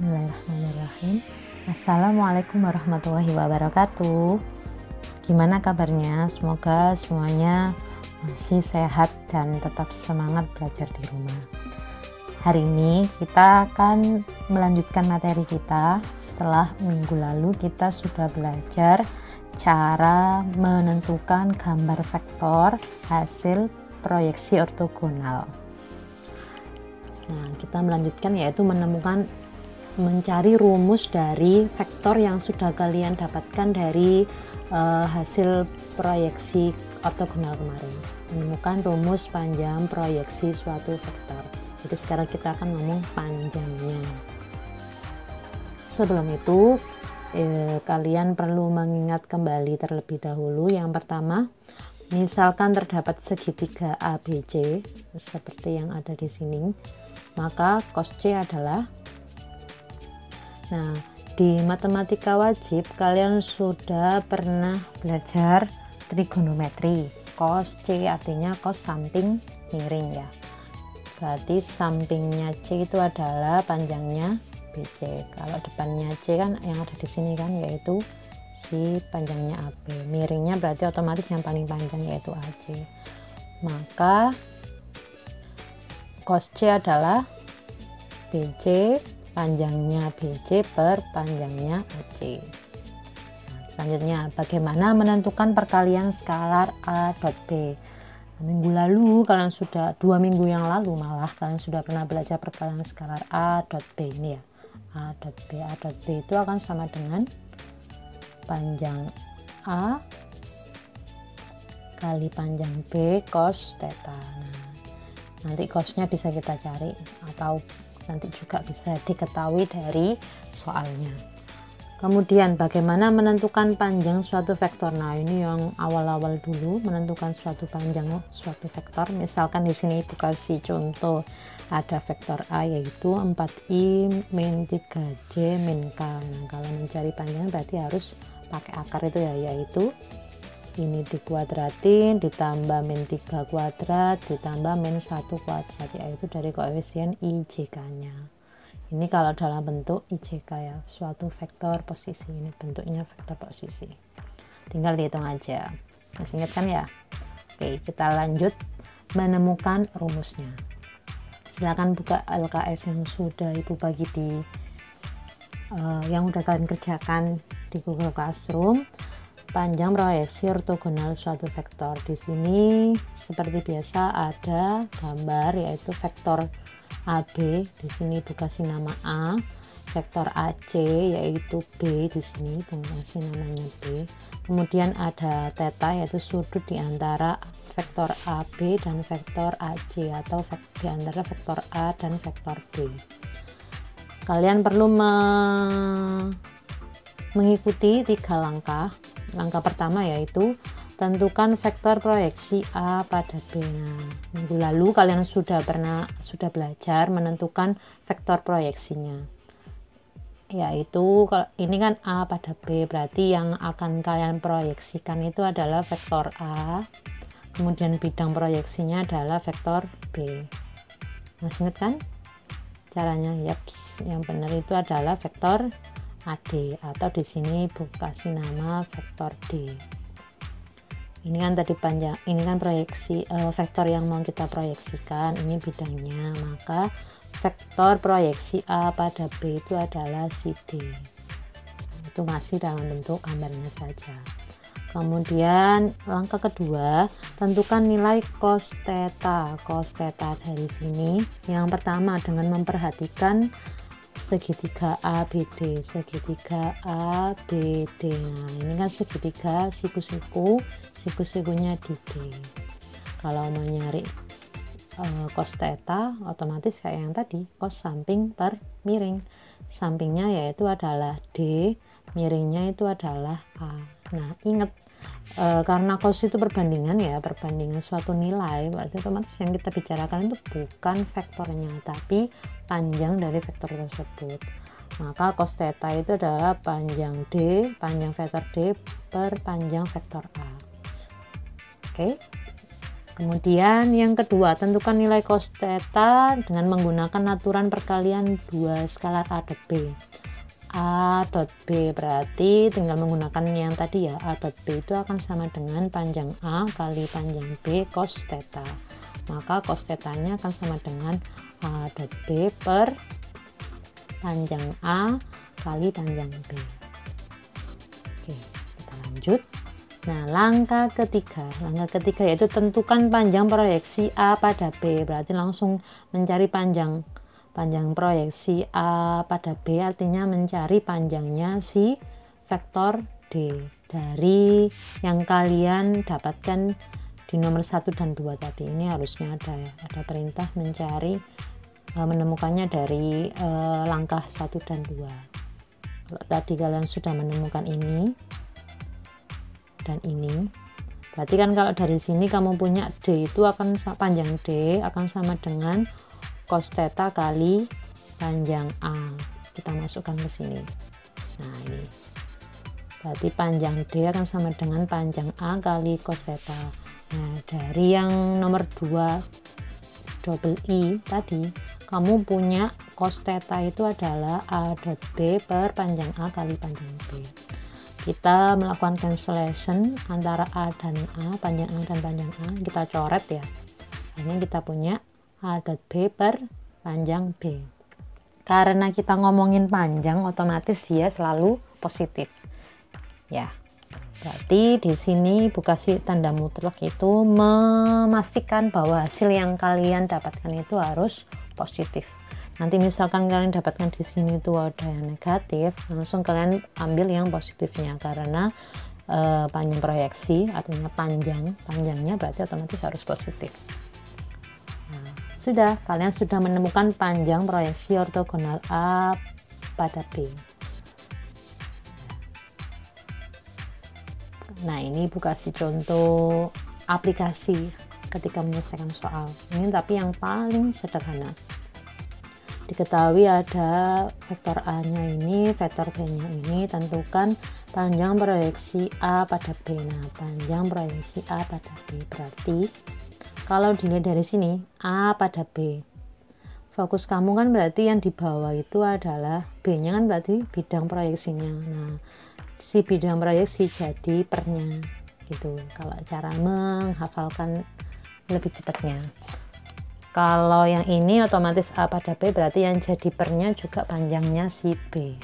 Bismillahirrahmanirrahim. Assalamualaikum warahmatullahi wabarakatuh. Gimana kabarnya? Semoga semuanya masih sehat dan tetap semangat belajar di rumah. Hari ini kita akan melanjutkan materi kita. Setelah minggu lalu kita sudah belajar cara menentukan gambar vektor hasil proyeksi ortogonal. Nah, kita melanjutkan yaitu mencari rumus dari vektor yang sudah kalian dapatkan dari hasil proyeksi ortogonal kemarin. Menemukan rumus panjang proyeksi suatu vektor. Jadi sekarang kita akan ngomong panjangnya. Sebelum itu kalian perlu mengingat kembali terlebih dahulu. Yang pertama, misalkan terdapat segitiga ABC seperti yang ada di sini, maka cos C adalah, nah, di matematika wajib kalian sudah pernah belajar trigonometri. Cos C artinya cos samping miring ya. Berarti sampingnya C itu adalah panjangnya BC. Kalau depannya C kan yang ada di sini kan yaitu si panjangnya AB. Miringnya berarti otomatis yang paling panjang yaitu AC. Maka cos C adalah BC panjangnya BC per panjangnya AC. Nah, selanjutnya, bagaimana menentukan perkalian skalar A dot B? Minggu lalu kalian sudah, 2 minggu yang lalu malah kalian sudah pernah belajar perkalian skalar A dot B ini ya. A dot B, A dot B itu akan sama dengan panjang A kali panjang B cos theta. Nah, nanti cosnya bisa kita cari atau nanti juga bisa diketahui dari soalnya. Kemudian bagaimana menentukan panjang suatu vektor? Nah, ini yang awal-awal dulu, menentukan suatu panjang suatu vektor. Misalkan di sini Ibu kasih contoh ada vektor A yaitu 4i min 3j min k. Nah, kalau mencari panjang berarti harus pakai akar itu ya, yaitu ini dikuadratin ditambah min 3 kuadrat ditambah min 1 kuadrat, yaitu dari koefisien IJK nya. Ini kalau dalam bentuk IJK ya, suatu vektor posisi. Ini bentuknya vektor posisi, tinggal dihitung aja. Masih ingat kan ya? Oke, kita lanjut menemukan rumusnya. Silakan buka LKS yang sudah Ibu bagi di yang udah kalian kerjakan di Google Classroom. Panjang proyeksi ortogonal suatu vektor. Di sini seperti biasa ada gambar yaitu vektor AB. Di sini Ibu kasih nama A, vektor AC yaitu B, di sini Ibu kasih namanya B. Kemudian ada theta yaitu sudut di antara vektor AB dan vektor AC atau di antara vektor A dan vektor B. Kalian perlu mengikuti 3 langkah. Langkah pertama yaitu tentukan vektor proyeksi A pada B. Nah, minggu lalu kalian sudah belajar menentukan vektor proyeksinya. Yaitu ini kan A pada B, berarti yang akan kalian proyeksikan itu adalah vektor A. Kemudian bidang proyeksinya adalah vektor B. Masih ingat kan caranya? Yaps, yang benar itu adalah vektor AD atau di sini Ibu kasih nama vektor D. Ini kan tadi panjang, ini kan proyeksi vektor yang mau kita proyeksikan, ini bidangnya, maka vektor proyeksi A pada B itu adalah si D. Itu masih dalam bentuk gambarnya saja. Kemudian langkah kedua, tentukan nilai cos theta. Cos theta dari sini yang pertama dengan memperhatikan segitiga ABD, segitiga ABD. Nah, ini kan segitiga siku-siku, siku-sikunya di D. Kalau mau nyari cos theta, otomatis kayak yang tadi, cos samping per miring. Sampingnya yaitu adalah D, miringnya itu adalah A. Nah, ingat karena cos itu perbandingan ya, perbandingan suatu nilai, berarti otomatis yang kita bicarakan itu bukan vektornya tapi panjang dari vektor tersebut. Maka cos theta itu adalah panjang D, panjang vektor D per panjang vektor A. Oke. Kemudian yang kedua, tentukan nilai cos theta dengan menggunakan aturan perkalian 2 skalar A dot B. A dot B berarti tinggal menggunakan yang tadi ya, A dot B itu akan sama dengan panjang A kali panjang B cos theta. Maka cos theta-nya akan sama dengan A dot B per panjang A kali panjang B. Oke, kita lanjut. Nah, langkah ketiga yaitu tentukan panjang proyeksi A pada B. Berarti langsung mencari panjang proyeksi A pada B, artinya mencari panjangnya si vektor D dari yang kalian dapatkan di nomor 1 dan 2 tadi. Ini harusnya ada perintah menemukannya dari langkah 1 dan 2. Kalau tadi kalian sudah menemukan ini dan ini, berarti kan kalau dari sini kamu punya D itu akan panjang D akan sama dengan cos theta kali panjang A. Kita masukkan ke sini. Nah, ini berarti panjang D akan sama dengan panjang A kali cos theta. Nah, dari yang nomor 2 double I tadi, kamu punya cos theta itu adalah A dot B per panjang A kali panjang B. Kita melakukan cancellation antara A dan A, panjang A dan panjang A, kita coret ya. Akhirnya kita punya A dot B per panjang B. Karena kita ngomongin panjang, otomatis dia selalu positif. Ya, berarti di sini Ibu kasih tanda mutlak itu memastikan bahwa hasil yang kalian dapatkan itu harus positif. Nanti misalkan kalian dapatkan di sini itu ada yang negatif, langsung kalian ambil yang positifnya, karena panjang proyeksi artinya panjangnya berarti otomatis harus positif. Nah, kalian sudah menemukan panjang proyeksi ortogonal A pada B. Nah, ini Ibu kasih contoh aplikasi ketika menyelesaikan soal ini, tapi yang paling sederhana. Diketahui ada vektor A-nya ini, vektor B-nya ini, tentukan panjang proyeksi A pada B. Nah, panjang proyeksi A pada B berarti kalau dilihat dari sini A pada B, fokus kamu kan berarti yang di bawah itu adalah B-nya kan berarti bidang proyeksinya. Nah, si bidang proyeksi jadi pernya gitu, kalau cara menghafalkan lebih cepatnya. Kalau yang ini otomatis A pada B berarti yang jadi pernya juga panjangnya si B.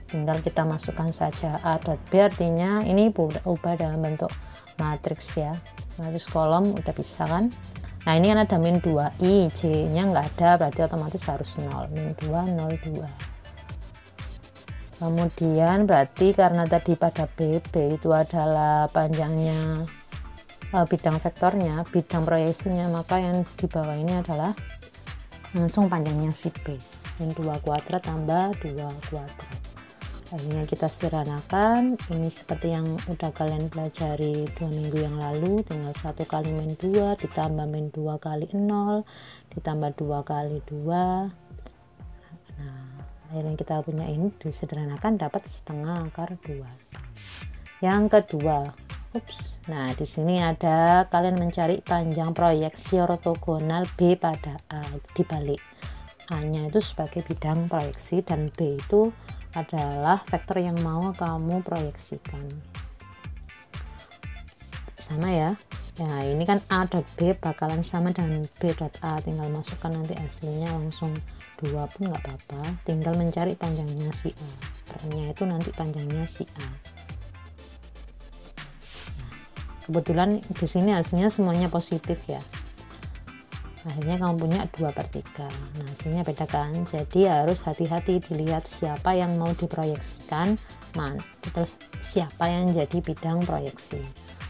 Tinggal kita masukkan saja A dot B, artinya ini ubah dalam bentuk matriks ya. Matriks kolom udah bisa kan. Nah, ini kan ada min 2i, J nya nggak ada berarti otomatis harus 0. Min 2, 0, 2. Kemudian berarti karena tadi pada B itu adalah panjangnya bidang vektornya, bidang proyeksinya, maka yang di bawah ini adalah langsung panjangnya si B, min 2 kuadrat tambah 2 kuadrat. Akhirnya kita sederhanakan, ini seperti yang udah kalian pelajari 2 minggu yang lalu, tinggal 1 kali min 2 ditambah min 2 kali 0 ditambah 2 kali 2. Nah, akhirnya kita punya ini disederhanakan dapat setengah akar 2. Yang kedua, nah di sini ada kalian mencari panjang proyeksi ortogonal B pada A, dibalik. A-nya itu sebagai bidang proyeksi dan B itu adalah vektor yang mau kamu proyeksikan. Sama ya. Nah, ini kan A dot B bakalan sama dengan B dot A, tinggal masukkan nanti hasilnya langsung 2 pun nggak apa-apa, tinggal mencari panjangnya si A. Ternyata itu nanti panjangnya si A. Kebetulan di sini hasilnya semuanya positif ya, akhirnya kamu punya 2/3. Nah, hasilnya beda kan, jadi harus hati-hati dilihat siapa yang mau diproyeksikan, terus siapa yang jadi bidang proyeksi.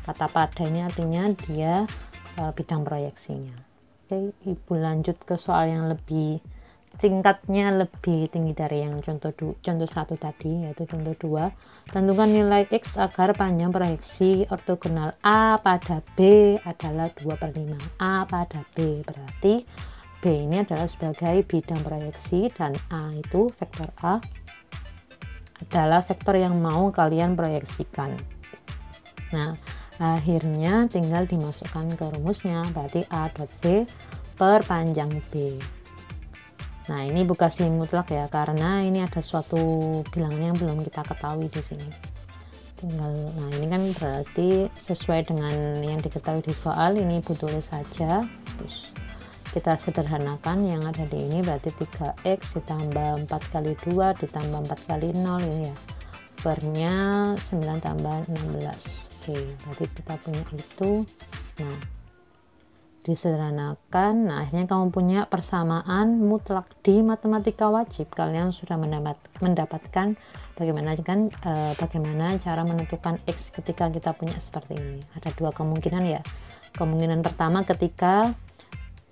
Kata pada ini artinya dia bidang proyeksinya. Oke, Ibu lanjut ke soal yang lebih tingkatnya lebih tinggi dari yang contoh 1 tadi, yaitu contoh 2. Tentukan nilai X agar panjang proyeksi ortogonal A pada B adalah 2/5. A pada B berarti B ini adalah sebagai bidang proyeksi dan A itu vektor A adalah vektor yang mau kalian proyeksikan. Nah, Akhirnya tinggal dimasukkan ke rumusnya, berarti A dot B per panjang B. Nah, ini bukan si mutlak ya, karena ini ada suatu bilangan yang belum kita ketahui di sini. Nah ini kan berarti sesuai dengan yang diketahui di soal, ini Ibu tulis saja, terus kita sederhanakan yang ada di ini, berarti 3x ditambah 4 kali 2 ditambah 4 kali 0 ini ya, pernya 9 tambah 16. Oke, berarti kita punya itu. Nah, disederhanakan. Nah, akhirnya kamu punya persamaan mutlak di matematika wajib. Kalian sudah mendapatkan bagaimana cara menentukan x ketika kita punya seperti ini. Ada dua kemungkinan ya. Kemungkinan pertama ketika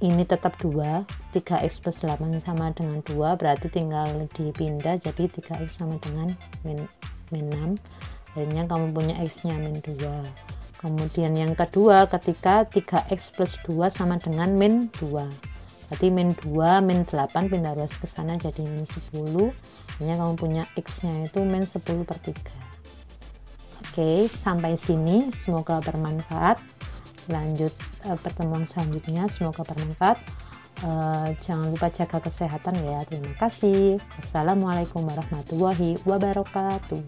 ini tetap 2, 3x plus 8 sama dengan 2, berarti tinggal dipindah jadi 3x sama dengan min 6. Akhirnya kamu punya x-nya min 2. Kemudian yang kedua ketika 3x plus 2 sama dengan min 2, berarti min 2 min 8 pindah ruas ke sana jadi min 10. Akhirnya kamu punya x-nya itu min 10 per 3. Oke, sampai sini semoga bermanfaat. Lanjut pertemuan selanjutnya, semoga bermanfaat. Jangan lupa jaga kesehatan ya. Terima kasih. Assalamualaikum warahmatullahi wabarakatuh.